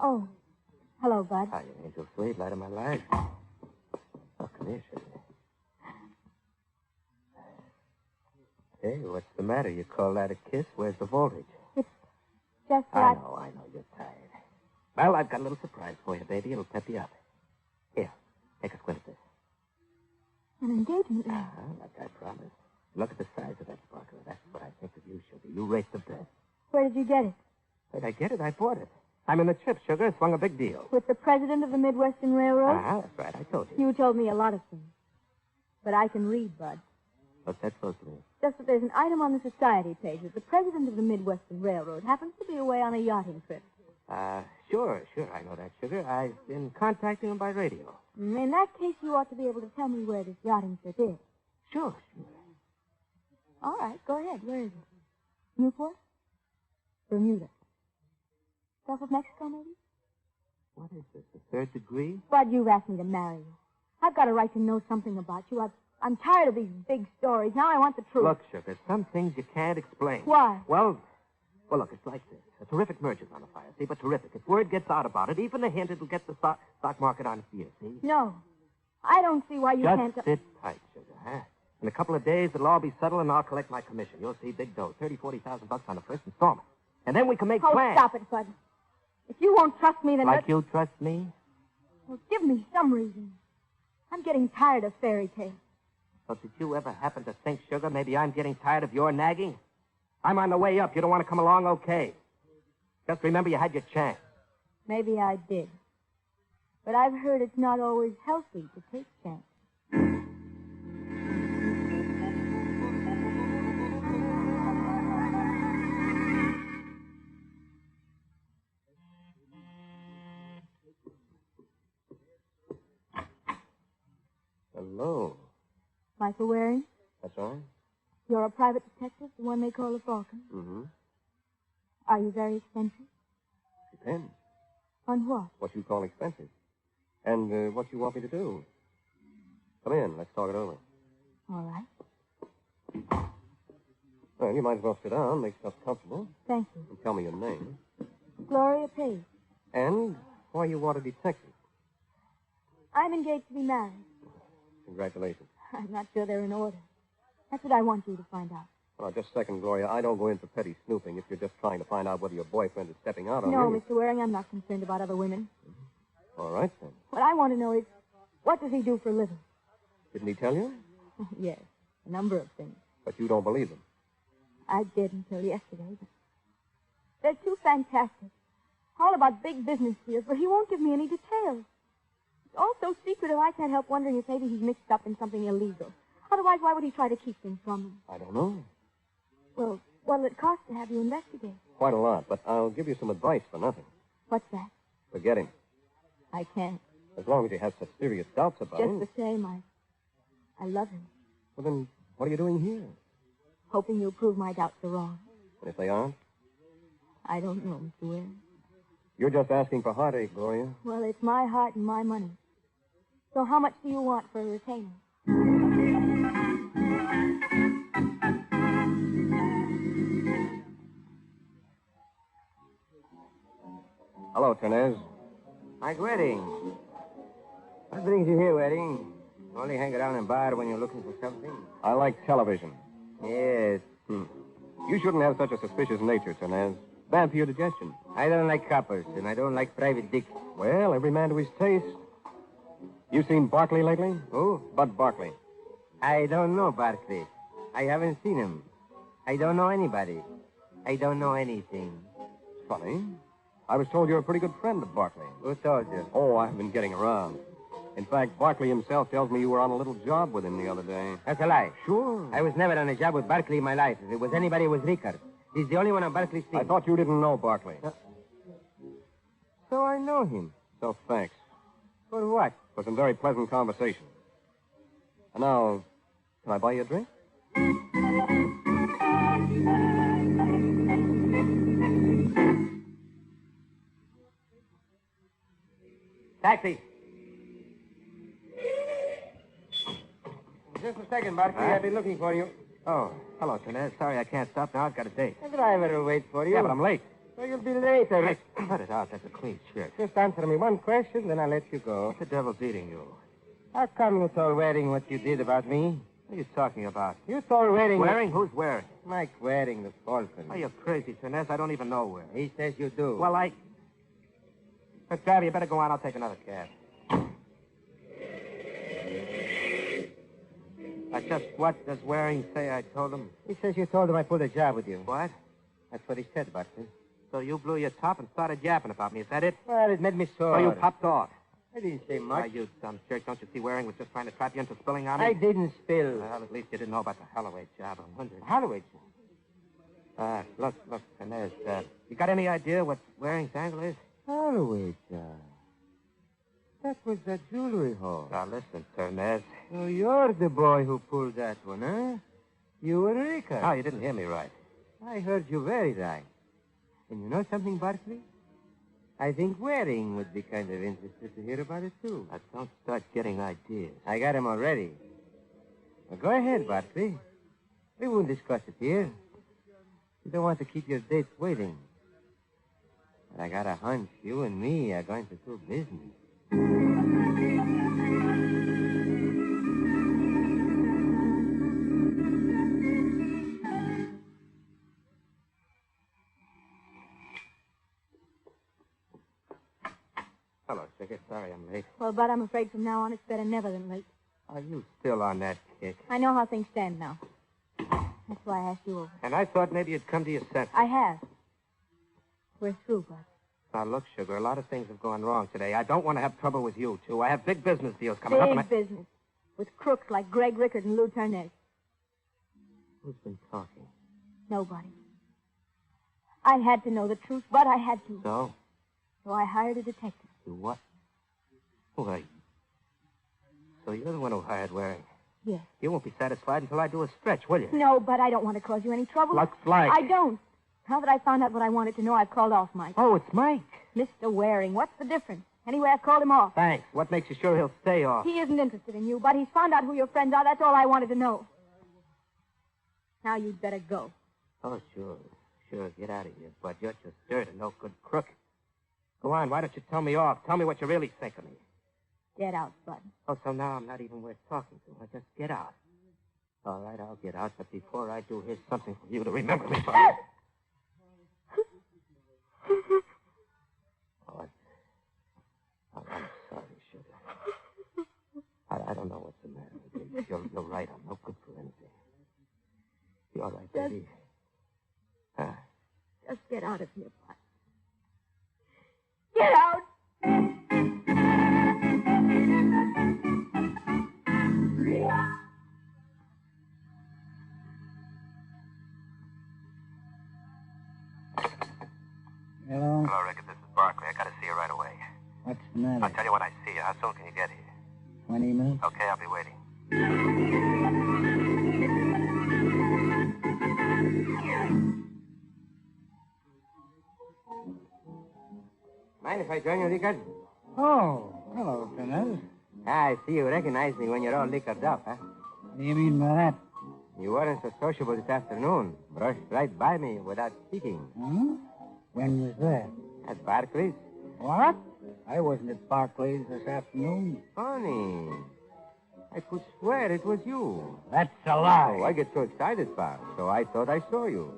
Oh, hello, Bud. Hi, you angel sweet, light of my life. Oh, come here, sugar. Hey, what's the matter? You call that a kiss? Where's the voltage? It's just that... I know, you're tired. Well, I've got a little surprise for you, baby. It'll pep you up. Here, take a squint at this. An engagement ring. Like I promised. Look at the size of that sparkler. That's what I think of you, sugar. You rate the best. Where did you get it? Where'd I get it? I bought it. I'm in the chip, sugar. It swung a big deal. With the president of the Midwestern Railroad? That's right. I told you. You told me a lot of things. But I can read, Bud. What's that supposed to mean? Just that there's an item on the society page that the president of the Midwestern Railroad happens to be away on a yachting trip. Sure. I know that, sugar. I've been contacting him by radio. In that case, you ought to be able to tell me where this yachting trip is. Sure. All right, go ahead. Where is it? Newport? Bermuda? Gulf of Mexico, maybe? What is this, the third degree? Bud, you've asked me to marry you. I've got a right to know something about you. I'm tired of these big stories. Now I want the truth. Look, sugar, some things you can't explain. Why? Well, look, it's like this. A terrific merger's on the fire, see? But terrific. If word gets out about it, even a hint, it'll get the stock market on its ear, see? No. I don't see why you can't... Just sit tight, sugar, huh? In a couple of days, it'll all be settled, and I'll collect my commission. You'll see big dough, $30,000-$40,000 on the first installment. And then we can make plans. Oh, stop it, Bud. If you won't trust me, then... Like you trust me? Well, give me some reason. I'm getting tired of fairy tales. So did you ever happen to think, sugar, maybe I'm getting tired of your nagging? I'm on the way up. You don't want to come along? Okay. Just remember you had your chance. Maybe I did. But I've heard it's not always healthy to take chances. Hello. Michael Waring? That's right. You're a private detective, the one they call the Falcon? Mm-hmm. Are you very expensive? Depends. On what? What you call expensive. And what you want me to do. Come in. Let's talk it over. All right. Well, you might as well sit down, make yourself comfortable. Thank you. And tell me your name. Gloria Page. And why you want a detective. I'm engaged to be married. Congratulations. I'm not sure they're in order. That's what I want you to find out. Well, just a second, Gloria. I don't go in for petty snooping if you're just trying to find out whether your boyfriend is stepping out on No, you. Mr. Waring, I'm not concerned about other women. All right, then. What I want to know is, what does he do for a living? Didn't he tell you? Yes, a number of things. But you don't believe him. I did until yesterday. But they're too fantastic. All about big business deals, but he won't give me any details. It's all so secretive, I can't help wondering if maybe he's mixed up in something illegal. Otherwise, why would he try to keep things from me? I don't know. Well, what'll it cost to have you investigate? Quite a lot, but I'll give you some advice for nothing. What's that? Forget him. I can't. As long as you have such serious doubts about him. Just the same, I love him. Well, then, what are you doing here? Hoping you'll prove my doubts are wrong. And if they aren't? I don't know, Mr. Waring. You're just asking for heartache, Gloria. Well, it's my heart and my money. So how much do you want for a retainer? Hello, Ternez. Mike Waring. What brings you here, Waring? Only hang around in bar when you're looking for something? I like television. Yes. You shouldn't have such a suspicious nature, Ternez. Bad for your digestion. I don't like coppers, and I don't like private dicks. Well, every man to his taste. You seen Barkley lately? Who? Bud Barkley. I don't know Barkley. I haven't seen him. I don't know anybody. I don't know anything. Funny. I was told you're a pretty good friend of Barkley. Who told you? Oh, I've been getting around. In fact, Barkley himself tells me you were on a little job with him the other day. That's a lie. Sure. I was never on a job with Barkley in my life. If it was anybody, it was Rickard. He's the only one on Barkley's team. I thought you didn't know Barkley. So I know him. So thanks. For what? For some very pleasant conversation. And now, can I buy you a drink? Taxi. Just a second, Barkley. I've been looking for you. Oh, hello, Ternez. Sorry I can't stop now. I've got a date. The driver will wait for you. Yeah, but I'm late. So you'll be later. Hey, cut it out. That's a clean shirt. Just answer me one question, then I'll let you go. What the devil's eating you? How come you told Waring what you did about me? What are you talking about? You told Waring... Waring? Who's Waring? Mike Waring, the Falcon. Are you crazy, Ternez? I don't even know where. He says you do. Well, But, driver, you better go on. I'll take another cab. Just what does Waring say I told him? He says you told him I pulled a job with you. What? That's what he said, Barkley. So you blew your top and started yapping about me. Is that it? Well, it made me sore. So you popped off. I didn't say much. Why, you dumb jerk. Don't you see Waring was just trying to trap you into spilling on me? I didn't spill. Well, at least you didn't know about the Holloway job. I'm wondering. Holloway job? Look, Ternez, you got any idea what Waring's angle is? Holloway job. That was the jewelry hall. Now, listen, Ternez. So you're the boy who pulled that one, huh? You and Rickard. Oh, you didn't hear me right. I heard you very right. And you know something, Barkley? I think Waring would be kind of interested to hear about it, too. Now, don't start getting ideas. I got him already. Well, go ahead, Barkley. We won't discuss it here. You don't want to keep your dates waiting. But I got a hunch you and me are going to do business. Hello, Sugar. Sorry I'm late. Well, but I'm afraid from now on it's better never than late. Are you still on that kick? I know how things stand now. That's why I asked you over. And I thought maybe you'd come to your senses. I have. We're through, Bud. Now, look, Sugar, a lot of things have gone wrong today. I don't want to have trouble with you, too. I have big business deals coming up. Big business. With crooks like Greg Rickard and Lou Ternez. Who's been talking? Nobody. I had to know the truth, but I had to. So? So I hired a detective. Do what? Wait. So So you're the one who hired Waring. Yes. You won't be satisfied until I do a stretch, will you? No, but I don't want to cause you any trouble. Looks like. I don't. Now that I found out what I wanted to know, I've called off Mike. Oh, it's Mike. Mr. Waring, what's the difference? Anyway, I've called him off. Thanks. What makes you sure he'll stay off? He isn't interested in you, but he's found out who your friends are. That's all I wanted to know. Now you'd better go. Oh, sure. Sure, get out of here, Bud. You're just dirt and no good crook. Go on, why don't you tell me off? Tell me what you really think of me. Get out, Bud. Oh, so now I'm not even worth talking to. I'll just get out. All right, I'll get out, but before I do, here's something for you to remember me by. Oh, I'm sorry, sugar. I don't know what's the matter with you. You're right. I'm no good for anything. You all right, baby? Just get out of here, Bud. Get out! Hello? Hello, Rickett. This is Barkley. I got to see you right away. What's the matter? I'll tell you when I see you. How soon can you get here? 20 minutes? Okay, I'll be waiting. Mind if I join you, Rickard? Oh, hello, Fernandez. I see you recognize me when you're all liquored up, huh? What do you mean by that? You weren't so sociable this afternoon. Brushed right by me without speaking. Hmm? When was that? At Barclays. What? I wasn't at Barclays this afternoon. Funny. I could swear it was you. That's a lie. Oh, I get so excited, pal. So I thought I saw you.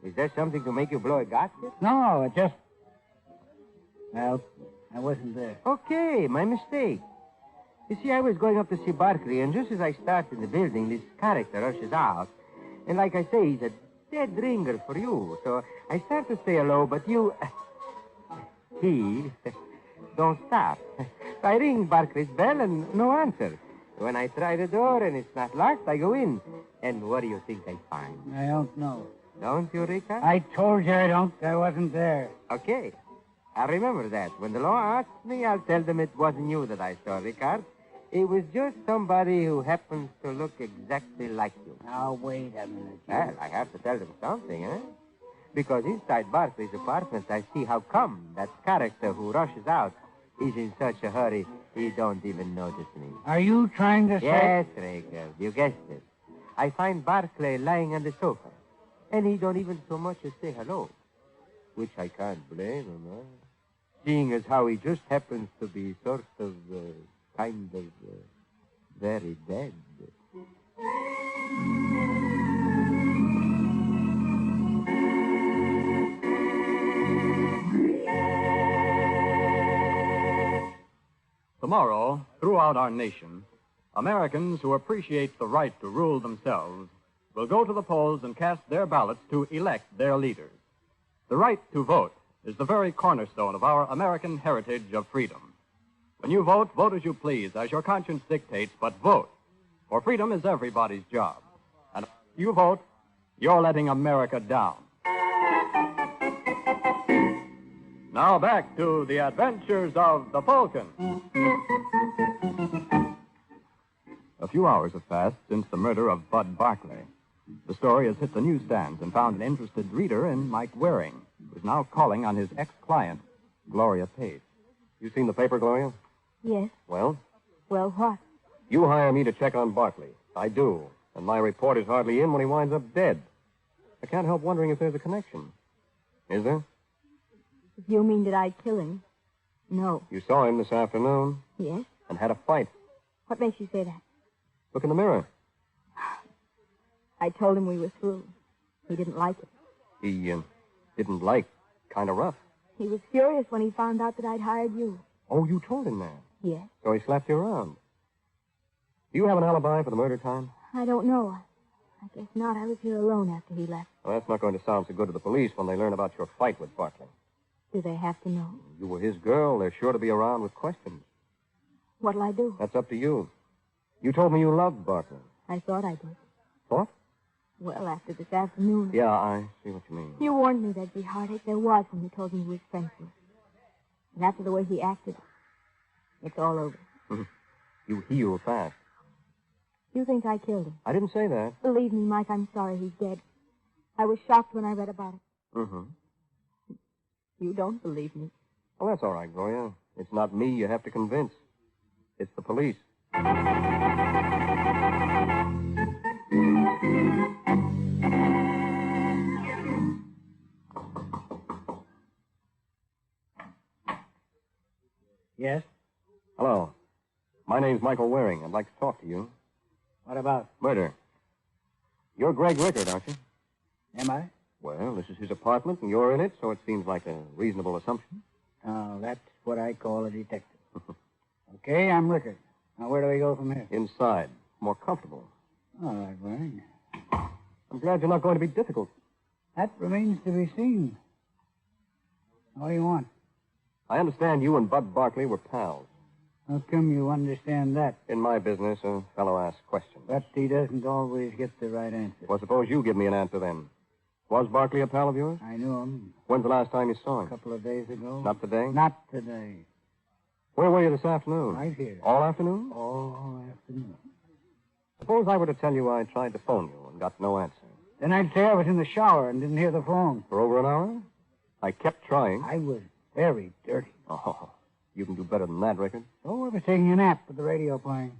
Is there something to make you blow a gasket? No, it just... Well, I wasn't there. Okay, my mistake. You see, I was going up to see Barkley, and just as I start in the building, this character rushes out. And like I say, he's a dead ringer for you. So I start to say hello, but you... He don't stop. I ring Barkley's bell and no answer. When I try the door and it's not locked, I go in. And what do you think I find? I don't know. Don't you, Rika? I told you I don't. I wasn't there. Okay. I remember that. When the law asks me, I'll tell them it wasn't you that I saw, Ricard. It was just somebody who happens to look exactly like you. Now, wait a minute. Well, I have to tell them something, eh? Because inside Barclay's apartment, I see how come that character who rushes out is in such a hurry he don't even notice me. Are you trying to say... Yes, Ricard, you guessed it. I find Barclay lying on the sofa, and he don't even so much as say hello, which I can't blame him, huh? Seeing as how he just happens to be sort of, kind of, very dead. Tomorrow, throughout our nation, Americans who appreciate the right to rule themselves will go to the polls and cast their ballots to elect their leaders. The right to vote is the very cornerstone of our American heritage of freedom. When you vote, vote as you please, as your conscience dictates, but vote. For freedom is everybody's job. And if you vote, you're letting America down. Now back to the adventures of the Falcon. A few hours have passed since the murder of Bud Barkley. The story has hit the newsstands and found an interested reader in Mike Waring, who is now calling on his ex-client, Gloria Pace. You seen the paper, Gloria? Yes. Well? Well, what? You hire me to check on Barkley. I do. And my report is hardly in when he winds up dead. I can't help wondering if there's a connection. Is there? If you mean did I kill him? No. You saw him this afternoon Yes? and had a fight. What makes you say that? Look in the mirror. I told him we were through. He didn't like it. He didn't like. Kind of rough. He was furious when he found out that I'd hired you. Oh, you told him that? Yes? So he slapped you around. Do you have an alibi for the murder time? I don't know. I guess not. I was here alone after he left. Well, that's not going to sound so good to the police when they learn about your fight with Barkley. Do they have to know? You were his girl. They're sure to be around with questions. What'll I do? That's up to you. You told me you loved Barkley. I thought I did. What? Well, after this afternoon. Yeah, I see what you mean. You warned me there'd be heartache. There was when you told me he was friendly. And after the way he acted, it's all over. You heal fast. You think I killed him. I didn't say that. Believe me, Mike, I'm sorry he's dead. I was shocked when I read about it. Mm-hmm. You don't believe me. Well, that's all right, Gloria. It's not me you have to convince. It's the police. Yes? Hello. My name's Michael Waring. I'd like to talk to you. What about? Murder. You're Greg Rickard, aren't you? Am I? Well, this is his apartment, and you're in it, so it seems like a reasonable assumption. Oh, that's what I call a detective. Okay, I'm Rickard. Now, where do we go from here? Inside. More comfortable. All right, Waring. I'm glad you're not going to be difficult. That remains to be seen. What do you want? I understand you and Bud Barkley were pals. How come you understand that? In my business, a fellow asks questions. But he doesn't always get the right answer. Well, suppose you give me an answer then. Was Barkley a pal of yours? I knew him. When's the last time you saw him? A couple of days ago. Not today? Not today. Where were you this afternoon? Right here. All afternoon? All afternoon. Suppose I were to tell you I tried to phone you and got no answer. Then I'd say I was in the shower and didn't hear the phone. For over an hour? I kept trying. I was very dirty. Oh, you can do better than that, Rickard. Oh, I was taking a nap with the radio playing.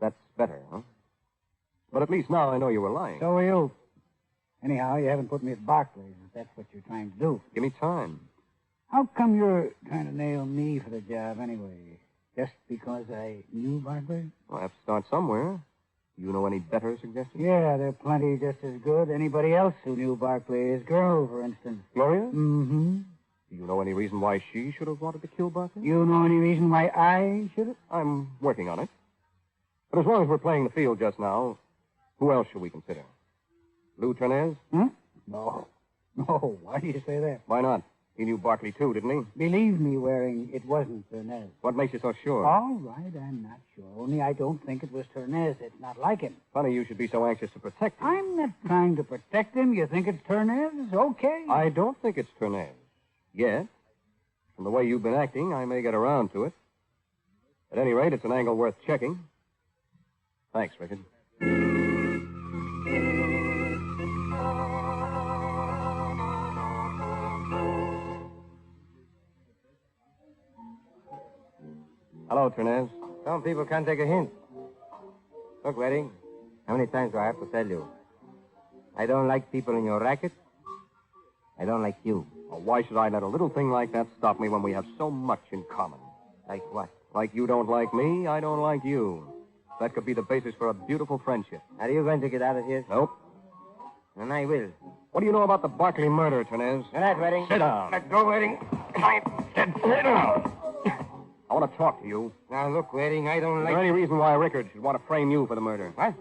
That's better, huh? But at least now I know you were lying. So are you. Anyhow, you haven't put me at Barclays, if that's what you're trying to do. Give me time. How come you're trying to nail me for the job anyway? Just because I knew Barclays? Well, I have to start somewhere. You know any better suggestions? Yeah, there are plenty just as good. Anybody else who knew Barclay's girl, for instance. Gloria? Mm-hmm. Do you know any reason why she should have wanted to kill Barkley? You know any reason why I should have? I'm working on it. But as long as we're playing the field just now, who else should we consider? Lou Ternez? Huh? No. No, why do you say that? Why not? He knew Barkley, too, didn't he? Believe me, Waring, it wasn't Ternez. What makes you so sure? All right, I'm not sure. Only I don't think it was Ternez. It's not like him. Funny you should be so anxious to protect him. I'm not trying to protect him. You think it's Ternez? Okay. I don't think it's Ternez. Yet. From the way you've been acting, I may get around to it. At any rate, it's an angle worth checking. Thanks, Rickard. Hello, Ternez. Some people can't take a hint. Look, Waring, how many times do I have to tell you? I don't like people in your racket. I don't like you. Well, why should I let a little thing like that stop me when we have so much in common? Like what? Like you don't like me, I don't like you. That could be the basis for a beautiful friendship. Are you going to get out of here? Nope. Then I will. What do you know about the Barkley murder, Ternez? All right, Waring. Sit down. Let go, Waring. I said sit down. I want to talk to you. Now, look, Waring, I don't Is like... there any reason why Rickard should want to frame you for the murder? What?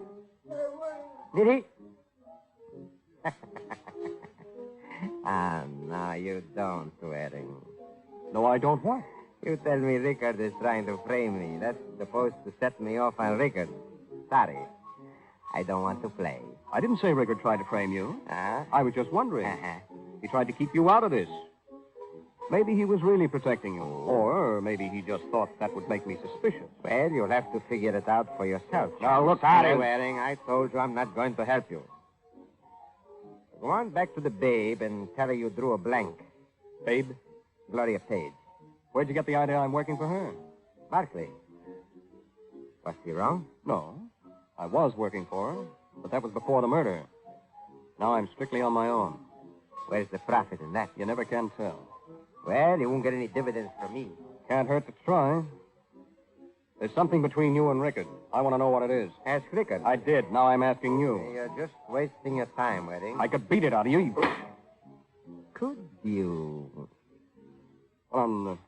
Did he? No, you don't, Waring. No, I don't what? You tell me Rickard is trying to frame me. That's supposed to set me off on Rickard. Sorry. I don't want to play. I didn't say Rickard tried to frame you. Huh? I was just wondering. He tried to keep you out of this. Maybe he was really protecting you. Or maybe he just thought that would make me suspicious. Well, you'll have to figure it out for yourself. Now, look, Sorry, Ternez. Waring. I told you I'm not going to help you. Go on back to the babe and tell her you drew a blank. Babe? Gloria Page. Where'd you get the idea I'm working for her? Barkley. Was she wrong? No. I was working for her, but that was before the murder. Now I'm strictly on my own. Where's the profit in that? You never can tell. Well, you won't get any dividends from me. Can't hurt to try. There's something between you and Rickard. I want to know what it is. Ask Rickard. I did. Now I'm asking you. You're just wasting your time, Waring. I could beat it out of you. Could you? Well, on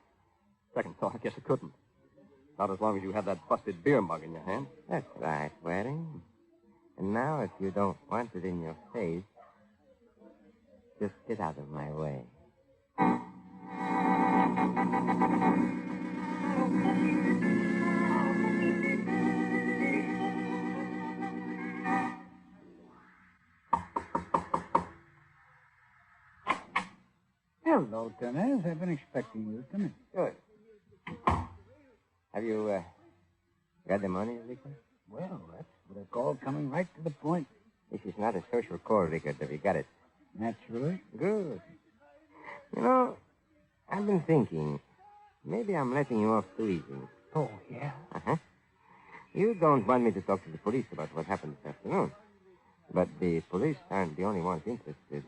second thought, I guess I couldn't. Not as long as you have that busted beer mug in your hand. That's right, Waring. And now, if you don't want it in your face, just get out of my way. Hello, Ternez. I've been expecting you. Come in. Good. Have you got the money, Rickard? Well, that's what I call coming right to the point. This is not a social call, Rickard. Have you got it? Naturally. Good. You know, I've been thinking, maybe I'm letting you off too easy. Oh, yeah? Uh-huh. You don't want me to talk to the police about what happened this afternoon. But the police aren't the only ones interested.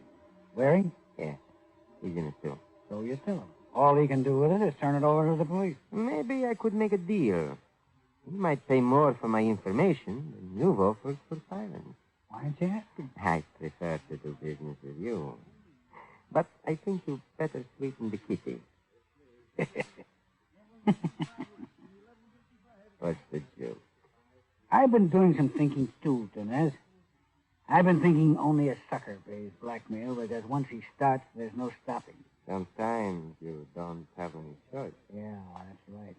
Waring? Yeah. He's in it, too. So you tell him. All he can do with it is turn it over to the police. Maybe I could make a deal. He might pay more for my information than you've offered for silence. Why don't you ask him? I prefer to do business with you. But I think you better sweeten the kitty. What's the joke? I've been doing some thinking, too, Ternez. I've been thinking only a sucker pays blackmail because once he starts, there's no stopping. Sometimes you don't have any choice. Yeah, that's right.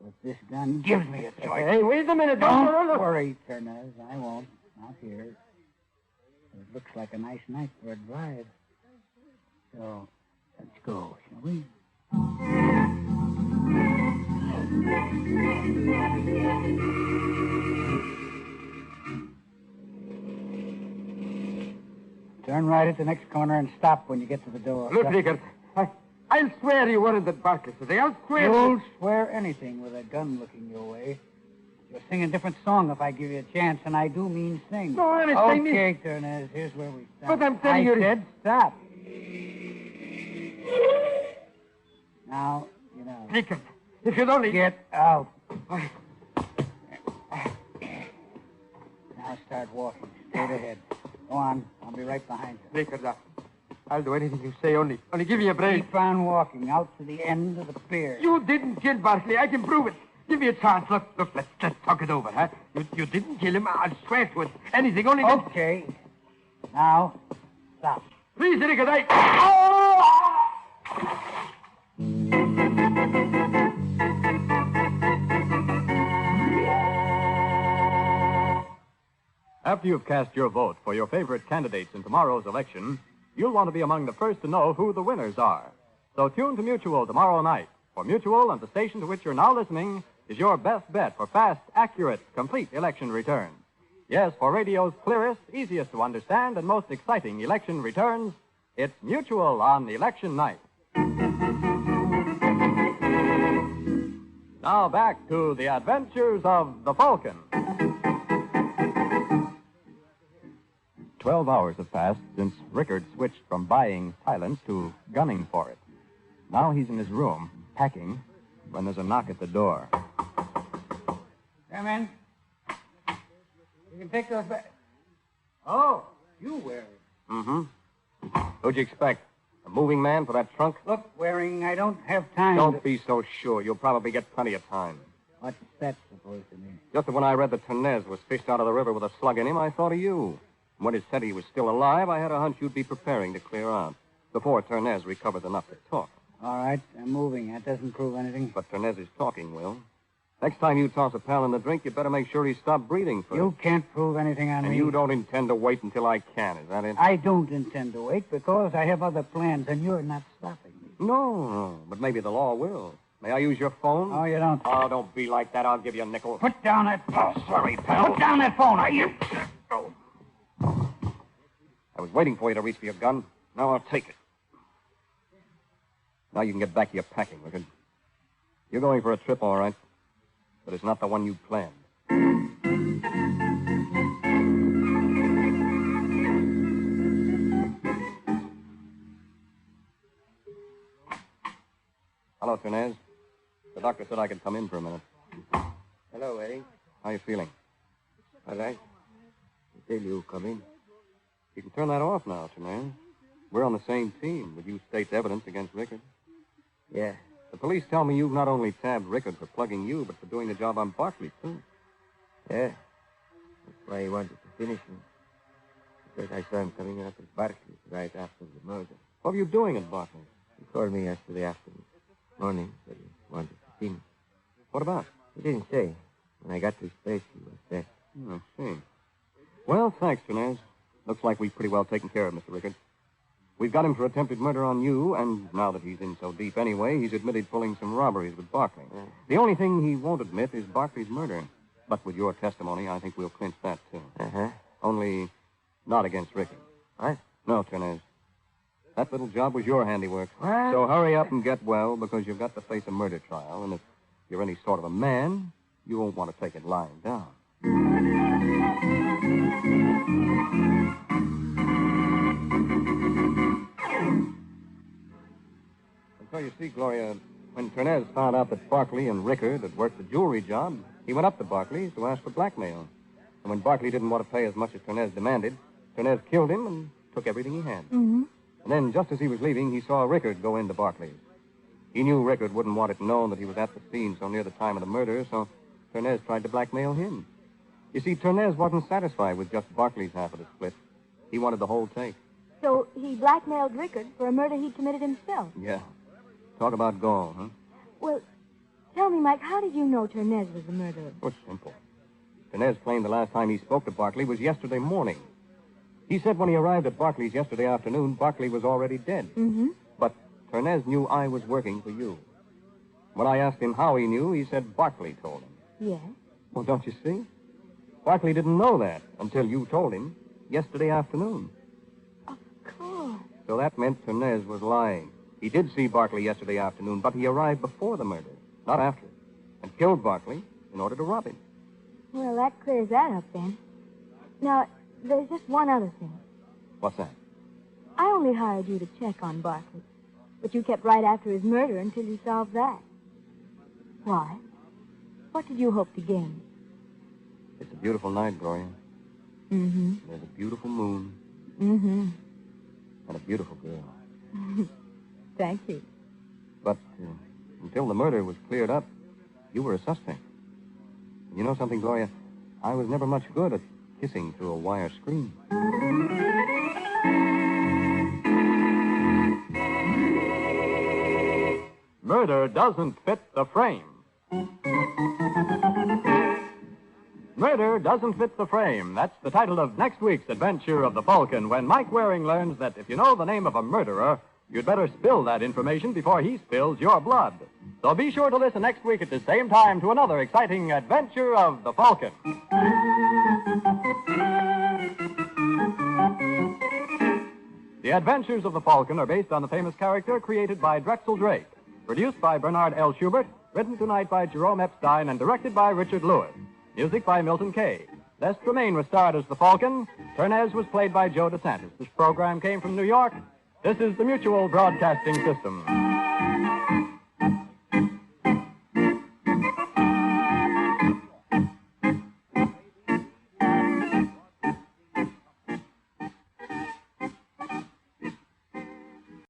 But this gun gives me a choice. Hey, wait a minute. Don't worry, Ternez. I won't. Not here. It looks like a nice night for a drive. So, let's go, shall we? Turn right at the next corner and stop when you get to the door. Look, Rickard, I'll swear you weren't at Barclays today. I'll swear... You'll swear anything with a gun looking your way. You'll sing a different song if I give you a chance, and I do mean sing. No, I'm saying... Okay, Ternez, here's where we stop. But I'm telling you... I said stop. Now, you know... Rickard, if you'd only... Get out. Now start walking. Straight ahead. Go on. I'll be right behind you. Rickard, I'll do anything you say, only give me a break. Keep on walking out to the end of the pier. You didn't kill Barkley. I can prove it. Give me a chance. Look, let's talk it over, huh? You didn't kill him. I'll swear to it. Anything, only... Okay. Now, stop. Please, Rickard, After you've cast your vote for your favorite candidates in tomorrow's election, you'll want to be among the first to know who the winners are. So tune to Mutual tomorrow night. For Mutual and the station to which you're now listening is your best bet for fast, accurate, complete election returns. Yes, for radio's clearest, easiest to understand, and most exciting election returns, it's Mutual on election night. Now back to the adventures of the Falcon. 12 hours have passed since Rickard switched from buying silence to gunning for it. Now he's in his room, packing, when there's a knock at the door. Come in. You can take those back. Oh, you Waring. Mm-hmm. Who'd you expect? A moving man for that trunk? Look, Waring, I don't have time Don't be so sure. You'll probably get plenty of time. What's that supposed to mean? Just when I read that Ternez was fished out of the river with a slug in him, I thought of you. When it said he was still alive, I had a hunch you'd be preparing to clear out before Ternez recovered enough to talk. All right, I'm moving. That doesn't prove anything. But Ternez is talking, Will. Next time you toss a pal in the drink, you better make sure he stopped breathing first. You can't prove anything on And me. you don't intend to wait until I can, is that it? I don't intend to wait because I have other plans, and you're not stopping me. No, but maybe the law will. May I use your phone? Oh, you don't. Oh, don't be like that. I'll give you a nickel. Put down that phone. Oh, sorry, pal. Put down that phone, are you? Oh. I was waiting for you to reach for your gun. Now I'll take it. Now you can get back to your packing, Rickard. You're going for a trip, all right. But it's not the one you planned. Hello, Ternez. The doctor said I could come in for a minute. Hello, Eddie. How you feeling? All right. Until you come in. You can turn that off now, Ternez. We're on the same team with you state's evidence against Rickard. Yeah. The police tell me you've not only tabbed Rickard for plugging you, but for doing the job on Barkley, too. Yeah. That's why he wanted to finish him. Because I saw him coming out of Barclays right after the murder. What were you doing at Barkley? He called me yesterday afternoon. Morning, but he wanted to see me. What about? He didn't say. When I got to his place, he was dead. I see. Well, thanks, Ternez. Looks like we've pretty well taken care of Mr. Rickard. We've got him for attempted murder on you, and now that he's in so deep anyway, he's admitted pulling some robberies with Barkley. Yeah. The only thing he won't admit is Barkley's murder. But with your testimony, I think we'll clinch that, too. Uh-huh. Only not against Ricky. What? No, Ternez. That little job was your handiwork. What? So hurry up and get well, because you've got to face a murder trial, and if you're any sort of a man, you won't want to take it lying down. And so you see, Gloria, when Ternez found out that Barkley and Rickard had worked the jewelry job, he went up to Barkley's to ask for blackmail. And when Barkley didn't want to pay as much as Ternez demanded, Ternez killed him and took everything he had. Mm-hmm. And then, just as he was leaving, he saw Rickard go into Barkley's. He knew Rickard wouldn't want it known that he was at the scene so near the time of the murder, so Ternez tried to blackmail him. You see, Ternez wasn't satisfied with just Barkley's half of the split. He wanted the whole take. So he blackmailed Rickard for a murder he'd committed himself. Yeah. Talk about gall, huh? Well, tell me, Mike, how did you know Ternez was the murderer? Oh, it's simple. Ternez claimed the last time he spoke to Barkley was yesterday morning. He said when he arrived at Barkley's yesterday afternoon, Barkley was already dead. Mm-hmm. But Ternez knew I was working for you. When I asked him how he knew, he said Barkley told him. Yes? Well, don't you see? Barkley didn't know that until you told him yesterday afternoon. Of course. So that meant Ternez was lying. He did see Barkley yesterday afternoon, but he arrived before the murder, not after it, and killed Barkley in order to rob him. Well, that clears that up, then. Now, there's just one other thing. What's that? I only hired you to check on Barkley, but you kept right after his murder until you solved that. Why? What did you hope to gain? It's a beautiful night, Gloria. Mm-hmm. There's a beautiful moon. Mm-hmm. And a beautiful girl. Thank you. But until the murder was cleared up, you were a suspect. And you know something, Gloria? I was never much good at kissing through a wire screen. Murder doesn't fit the frame. Murder doesn't fit the frame. That's the title of next week's adventure of the Falcon, when Mike Waring learns that if you know the name of a murderer, you'd better spill that information before he spills your blood. So be sure to listen next week at the same time to another exciting adventure of the Falcon. The Adventures of the Falcon are based on the famous character created by Drexel Drake, produced by Bernard L. Schubert, written tonight by Jerome Epstein, and directed by Richard Lewis. Music by Milton Kay. Les Tremaine was starred as the Falcon. Ternez was played by Joe DeSantis. This program came from New York. This is the Mutual Broadcasting System.